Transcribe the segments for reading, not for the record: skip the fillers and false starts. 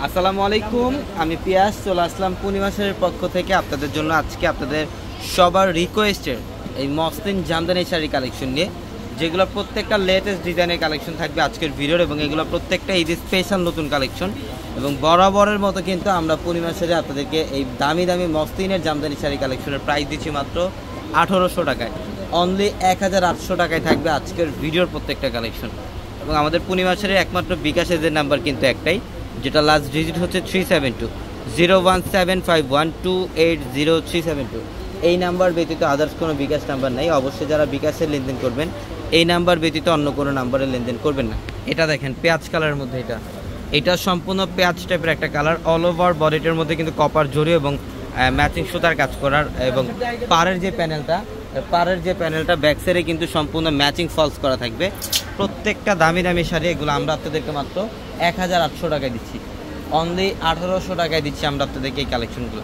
আসসালামু আলাইকুম, আমি পিয়াস চলে আসলাম পূর্ণিমাসের পক্ষ থেকে আপনাদের জন্য আজকে আপনাদের সবার রিকোয়েস্টের এই মসলিন জামদানি শাড়ি কালেকশন নিয়ে, যেগুলো প্রত্যেকটা লেটেস্ট ডিজাইনের কালেকশন থাকবে আজকের ভিডিওর, এবং এগুলো প্রত্যেকটা ঈদের স্পেশাল নতুন কালেকশন। এবং বরাবরের মতো কিন্তু আমরা পূর্ণিমাসের আপনাদেরকে এই দামি দামি মসলিনের জামদানি শাড়ি কালেকশনের প্রাইস দিচ্ছি মাত্র 1800 টাকায়। অনলি 1800 টাকায় থাকবে আজকের ভিডিওর প্রত্যেকটা কালেকশন। এবং আমাদের পূর্ণিমাসের একমাত্র বিকাশ এজের নাম্বার কিন্তু একটাই, যেটা লাস্ট ডিজিট হচ্ছে 372 01751280372। এই নাম্বার ব্যতীত আদার্স কোনো বিকাশ নাম্বার নেই। অবশ্যই যারা বিকাশের লেনদেন করবেন এই নাম্বার ব্যতীত অন্য কোনো নাম্বারে লেনদেন করবেন না। এটা দেখেন পেঁয়াজ কালারের মধ্যে, এটা সম্পূর্ণ পেঁয়াজ টাইপের একটা কালার। অল ওভার বডিটার মধ্যে কিন্তু কপার জড়ি এবং ম্যাচিং সুতার কাজ করার, এবং পাড়ের যে প্যানেলটা ব্যাক সাইডে কিন্তু সম্পূর্ণ ম্যাচিং ফলস করা থাকবে। প্রত্যেকটা দামি দামি শাড়ি এগুলো আমরা আপনাদেরকে মাত্র 1800 টাকায় দিচ্ছি। অনলি 1800 টাকায় দিচ্ছি আমরা আপনাদেরকে এই কালেকশনগুলো।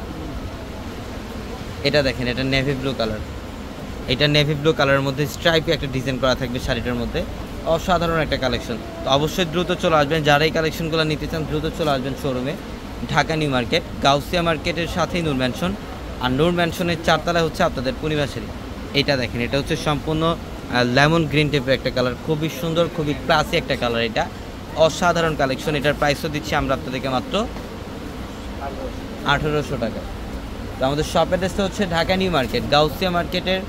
এটা দেখেন, এটা নেভি ব্লু কালার। এটা নেভি ব্লু কালারের মধ্যে স্ট্রাইপে একটা ডিজাইন করা থাকবে শাড়িটার মধ্যে। অসাধারণ একটা কালেকশন। তো অবশ্যই দ্রুত চলে আসবেন, যারা এই কালেকশনগুলো নিতে চান দ্রুত চলে আসবেন শোরুমে। ঢাকা নিউ মার্কেট, গাউসিয়া মার্কেটের সাথেই নূর ম্যানশন, আর নূর ম্যানশনের 4 তলায় হচ্ছে আপনাদের পূর্ণিমাশাড়ি। এটা দেখেন, এটা হচ্ছে সম্পূর্ণ লেমন গ্রিন টাইপের একটা কালার, খুবই সুন্দর, খুবই ক্লাসি একটা কালার। এটা অসাধারণ কালেকশন। এটার প্রাইসও দিচ্ছি আমরা আপনাদেরকে মাত্র 1800 টাকা। তো আমাদের শপ অ্যাড্রেসটা হচ্ছে ঢাকা নিউ মার্কেট, গাউসিয়া মার্কেটের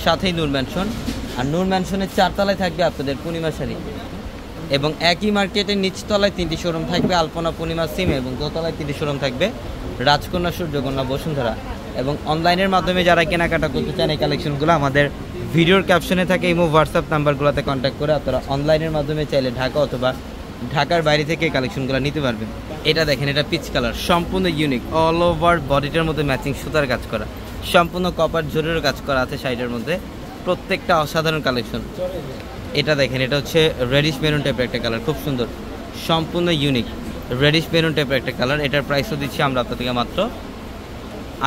সাথেই নূর ম্যানশন, আর নূর ম্যানশনের 4 তলায় থাকবে আপনাদের পূর্ণিমাশাড়ি। এবং একই মার্কেটের নিচতলায় 3টি শোরুম থাকবে, আলপনা, পূর্ণিমা, সিমে, এবং দোতলায় 3টি শোরুম থাকবে, রাজকন্যা, সূর্যকন্যা, বসুন্ধরা। এবং অনলাইনের মাধ্যমে যারা কেনাকাটা করতে চান এই কালেকশনগুলো আমাদের ভিডিওর ক্যাপশনে থাকে ইমো হোয়াটসঅ্যাপ নাম্বারগুলোতে কন্ট্যাক্ট করে আপনারা অনলাইনের মাধ্যমে চাইলে ঢাকা অথবা ঢাকার বাইরে থেকে এই কালেকশনগুলো নিতে পারবেন। এটা দেখেন, এটা পিচ কালার, সম্পূর্ণ ইউনিক। অল ওভার বডিটার মধ্যে ম্যাচিং সুতার কাজ করা, সম্পূর্ণ কপার জরির কাজ করা আছে সাইডের মধ্যে। প্রত্যেকটা অসাধারণ কালেকশন। এটা দেখেন, এটা হচ্ছে রেডিশ মেরুন টাইপের একটা কালার, খুব সুন্দর, সম্পূর্ণ ইউনিক রেডিশ মেরুন টাইপের একটা কালার। এটার প্রাইসও দিচ্ছি আমরা আপনাদেরকে মাত্র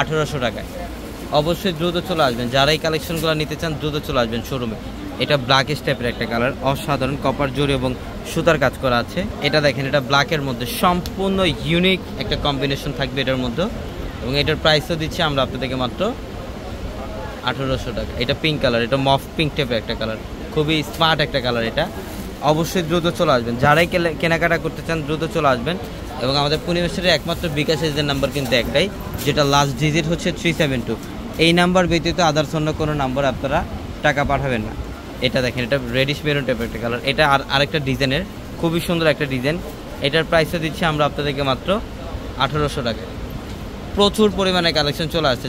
1800 টাকায়। অবশ্যই দ্রুত চলে আসবেন, যারা এই কালেকশনগুলো নিতে চান দ্রুত চলে আসবেন শোরুমে। এটা ব্ল্যাকিশ টাইপের একটা কালার, অসাধারণ কপার জরি এবং সুতার কাজ করা আছে। এটা দেখেন, এটা ব্ল্যাকের মধ্যে সম্পূর্ণ ইউনিক একটা কম্বিনেশন থাকবে এটার মধ্যে, এবং এটার প্রাইসও দিচ্ছি আমরা আপনাদেরকে মাত্র 1800 টাকা। এটা পিঙ্ক কালার, এটা মফ পিঙ্ক টাইপের একটা কালার, খুবই স্মার্ট একটা কালার। এটা অবশ্যই দ্রুত চলে আসবেন, যারাই কেনাকাটা করতে চান দ্রুত চলে আসবেন। এবং আমাদের পূর্ণিমাসের একমাত্র বিকাশ এজেন্ট নাম্বার কিন্তু একটাই, যেটা লাস্ট ডিজিট হচ্ছে 372। এই নাম্বার ব্যতীত আদার্স অন্য কোনো নাম্বার আপনারা টাকা পাঠাবেন না। এটা দেখেন, এটা রেডিশ মেরুন টাইপের একটা কালার। এটা আরেকটা ডিজাইনের, খুবই সুন্দর একটা ডিজাইন। এটার প্রাইসও দিচ্ছি আমরা আপনাদেরকে মাত্র 1800 টাকায়। প্রচুর পরিমাণে কালেকশন চলে আসছে।